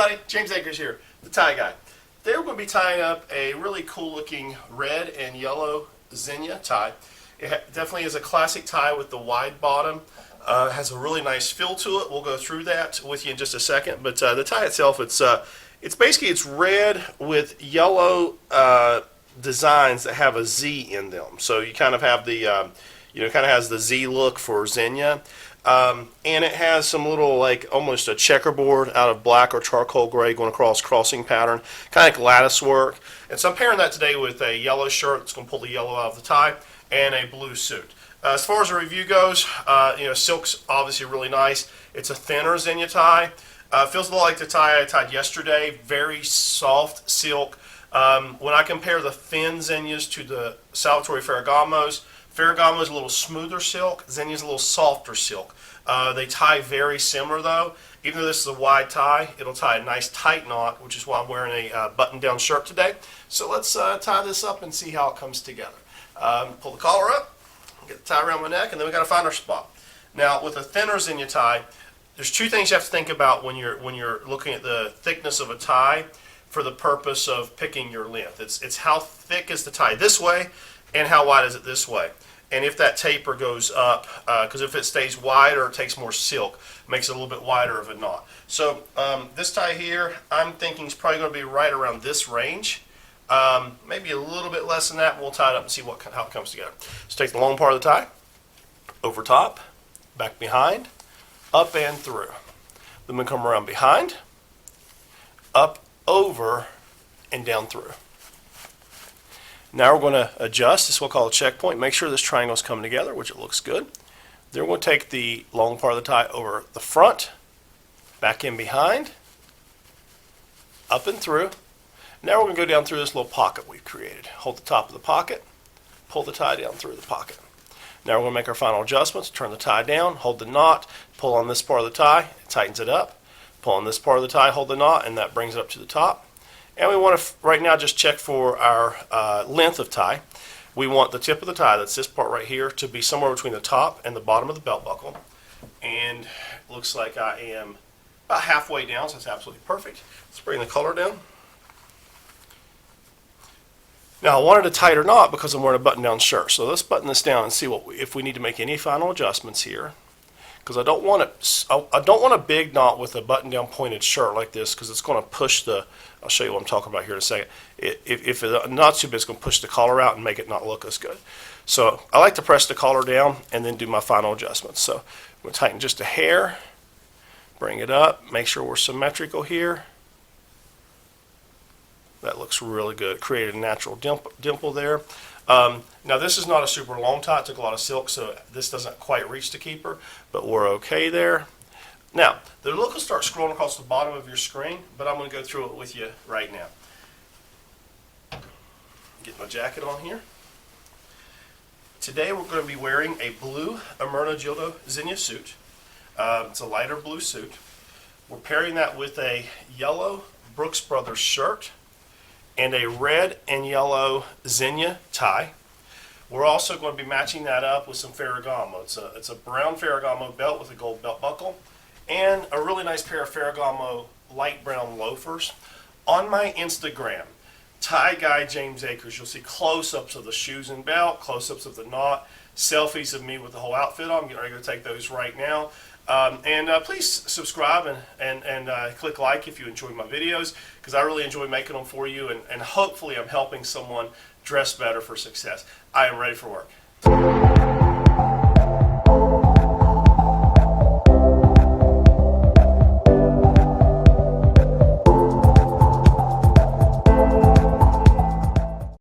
everybody, James Akers here, the tie guy. Today we're going to be tying up a really cool looking red and yellow Zegna tie. It definitely is a classic tie with the wide bottom. Has a really nice feel to it. We'll go through that with you in just a second. But the tie itself, it's basically red with yellow designs that have a Z in them. So you kind of have the kind of has the Z look for Zegna. And it has some little, like, almost a checkerboard out of black or charcoal gray going across crossing pattern, kind of like lattice work. And so I'm pairing that today with a yellow shirt that's going to pull the yellow out of the tie and a blue suit. As far as the review goes, silk's obviously really nice. It's a thinner Zegna tie. Feels a lot like the tie I tied yesterday. Very soft silk. When I compare the thin Zegnas to the Salvatore Ferragamo's, Ferragamo's a little smoother silk, Zegna's a little softer silk. They tie very similar though. Even though this is a wide tie, it'll tie a nice tight knot, which is why I'm wearing a button-down shirt today. So let's tie this up and see how it comes together. Pull the collar up, get the tie around my neck, and then we got to find our spot. Now, with a thinner Zegna tie, there's two things you have to think about when you're looking at the thickness of a tie for the purpose of picking your length. It's how thick is the tie this way, and how wide is it this way. And if that taper goes up, because if it stays wide or it takes more silk, it makes it a little bit wider of a knot. So this tie here, I'm thinking is probably going to be right around this range. Maybe a little bit less than that. We'll tie it up and see how it comes together. So take the long part of the tie, over top, back behind, up and through. Then we come around behind, up, over, and down through. Now we're going to adjust. This is what we'll call a checkpoint. Make sure this triangle is coming together, which it looks good. Then we're going to take the long part of the tie over the front, back in behind, up and through. Now we're going to go down through this little pocket we've created. Hold the top of the pocket, pull the tie down through the pocket. Now we're going to make our final adjustments. Turn the tie down, hold the knot, pull on this part of the tie, it tightens it up. Pull on this part of the tie, hold the knot, and that brings it up to the top. And we want to, right now, just check for our length of tie. We want the tip of the tie, that's this part right here, to be somewhere between the top and the bottom of the belt buckle. And it looks like I am about halfway down, so that's absolutely perfect. Let's bring the collar down. Now, I wanted a tighter knot because I'm wearing a button-down shirt. So let's button this down and see if we need to make any final adjustments here. Because I don't want a big knot with a button-down pointed shirt like this, because it's going to push the. I'll show you what I'm talking about here in a second. If the knot's too big, it's going to push the collar out and make it not look as good. So I like to press the collar down and then do my final adjustments. So I'm going to tighten just a hair, bring it up, make sure we're symmetrical here. That looks really good. Created a natural dimple there. Now this is not a super long tie. It took a lot of silk, so this doesn't quite reach the keeper, but we're okay there. Now, the look will start scrolling across the bottom of your screen, but I'm going to go through it with you right now. Get my jacket on here. Today we're going to be wearing a blue Zegna suit. It's a lighter blue suit. We're pairing that with a yellow Brooks Brothers shirt and a red and yellow Zegna tie. We're also going to be matching that up with some Ferragamo. It's a brown Ferragamo belt with a gold belt buckle and a really nice pair of Ferragamo light brown loafers. On my Instagram, Tie Guy James Akers, you'll see close-ups of the shoes and belt, close-ups of the knot, selfies of me with the whole outfit on. I'm getting ready to take those right now. Please subscribe and click like if you enjoy my videos, because I really enjoy making them for you, and hopefully I'm helping someone dress better for success. I am ready for work.